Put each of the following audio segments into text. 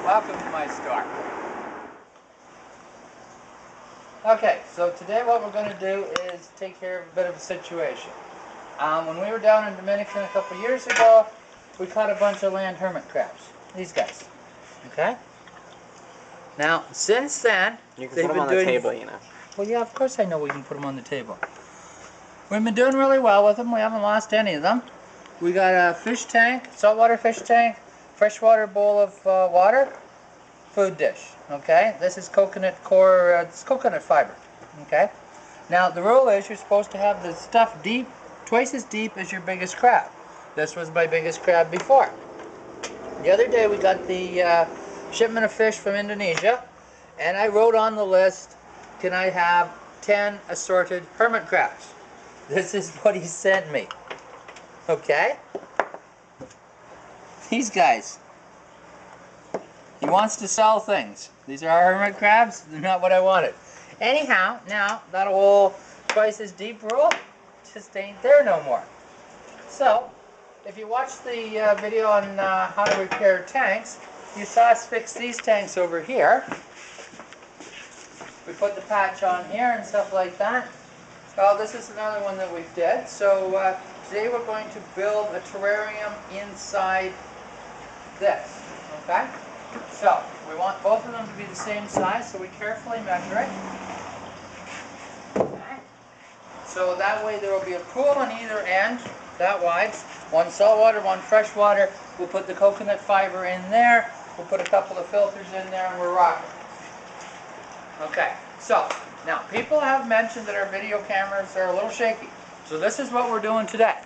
Welcome to my store. Okay, so today what we're going to do is take care of a bit of a situation. When we were down in Dominican a couple years ago, we caught a bunch of land hermit crabs. These guys. Okay? Now, since then, you can put them on the table, you know. Well, yeah, of course I know we can put them on the table. We've been doing really well with them. We haven't lost any of them. We got a fish tank, saltwater fish tank, freshwater bowl of water, food dish. Okay, this is coconut core. It's coconut fiber. Okay. Now the rule is you're supposed to have the stuff deep, twice as deep as your biggest crab. This was my biggest crab before. The other day we got the shipment of fish from Indonesia, and I wrote on the list, can I have 10 assorted hermit crabs? This is what he sent me. Okay? These guys. He wants to sell things. These are our hermit crabs. They're not what I wanted. Anyhow, now that whole twice as deep rule just ain't there no more. So, if you watch the video on how to repair tanks, you saw us fix these tanks over here. We put the patch on here and stuff like that. Well, this is another one that we did. So today we're going to build a terrarium inside this. Okay? So we want both of them to be the same size, so we carefully measure it. Okay. So that way there will be a pool on either end, that wide. One saltwater, one freshwater. We'll put the coconut fiber in there. We'll put a couple of filters in there, and we're rocking. Okay, so now people have mentioned that our video cameras are a little shaky. So this is what we're doing today.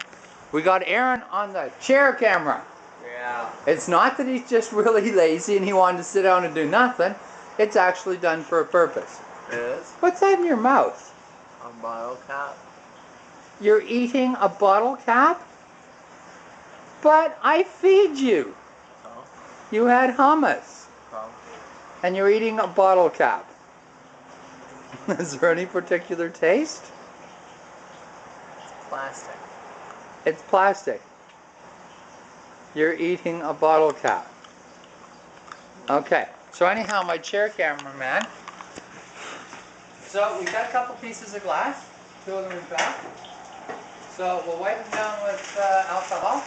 We got Aaron on the chair camera. Yeah. It's not that he's just really lazy and he wanted to sit down and do nothing. It's actually done for a purpose. It is? What's that in your mouth? A bottle cap. You're eating a bottle cap? But I feed you. Oh. You had hummus. Oh. And you're eating a bottle cap. Is there any particular taste? It's plastic. It's plastic. You're eating a bottle cap. Okay, so anyhow, my chair cameraman. So we got a couple pieces of glass, 2 of them in fact. So we'll wipe them down with alcohol.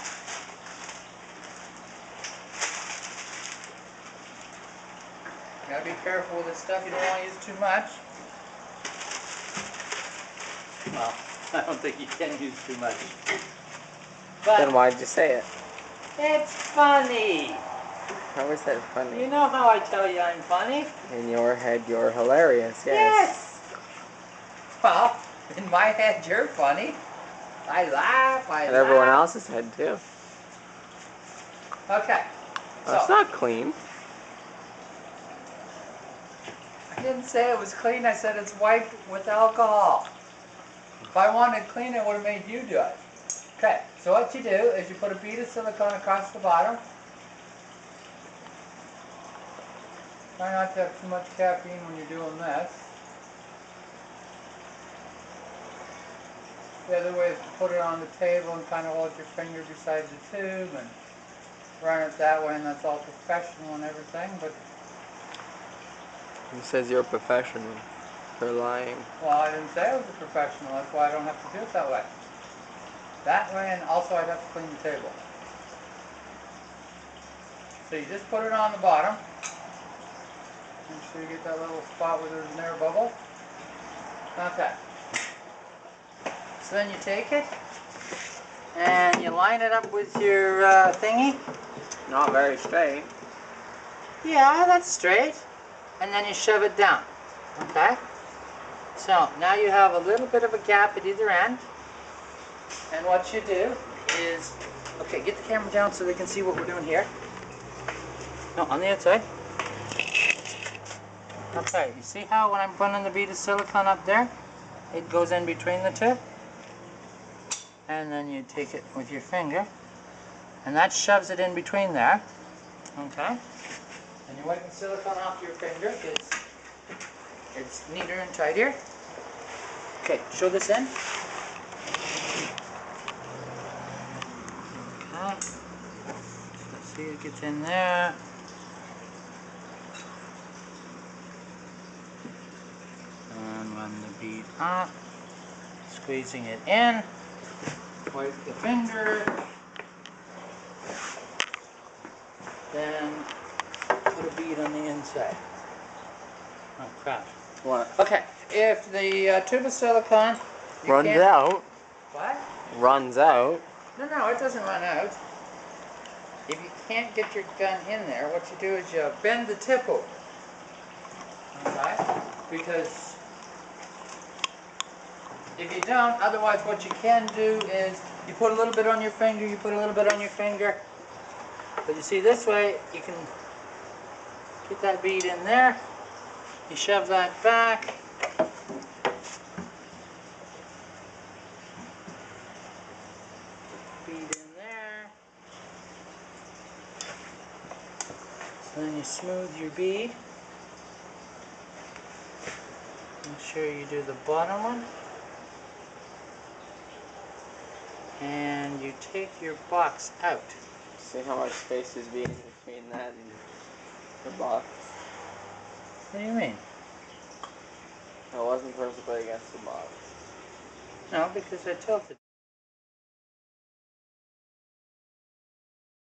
You gotta be careful with this stuff, you don't want to use too much. Well, I don't think you can use too much. But then why did you say it? It's funny. How is that funny? You know how I tell you I'm funny? In your head, you're hilarious, yes. Yes! Well, in my head, you're funny. I laugh, I laugh. And everyone else's head, too. Okay. Well, it's not clean. I didn't say it was clean, I said it's wiped with alcohol. If I wanted it clean, I would have made you do it. Okay, so what you do is you put a bead of silicone across the bottom. Try not to have too much caffeine when you're doing this. The other way is to put it on the table and kind of hold your finger beside the tube and run it that way, and that's all professional and everything, but... He says you're a professional. You're lying. Well, I didn't say I was a professional, that's why I don't have to do it that way. That way, and also I'd have to clean the table. So you just put it on the bottom. Make sure you get that little spot where there's an air bubble. Okay. So then you take it, and you line it up with your thingy. Not very straight. Yeah, that's straight. And then you shove it down. Okay? So now you have a little bit of a gap at either end. And what you do is, okay, get the camera down so they can see what we're doing here. No, on the outside. Okay, you see how when I'm putting the bead of silicone up there, it goes in between the two? And then you take it with your finger, and that shoves it in between there. Okay? And you wipe the silicone off your finger, it's neater and tighter. Okay, show this in. Okay. See, it gets in there. bead up, squeezing it in, wipe the finger, then put a bead on the inside. Oh crap. What? Okay, if the tube of silicone Runs out. What? Runs out. No, it doesn't run out. If you can't get your gun in there, what you do is you bend the tip over. Okay? Because if you don't, otherwise what you can do is you put a little bit on your finger, you put a little bit on your finger. But you see, this way you can get that bead in there. You shove that back. Bead in there. So then you smooth your bead. Make sure you do the bottom one. And you take your box out. See how much space is being between that and the box? What do you mean? It wasn't perfectly against the box. No, because I tilted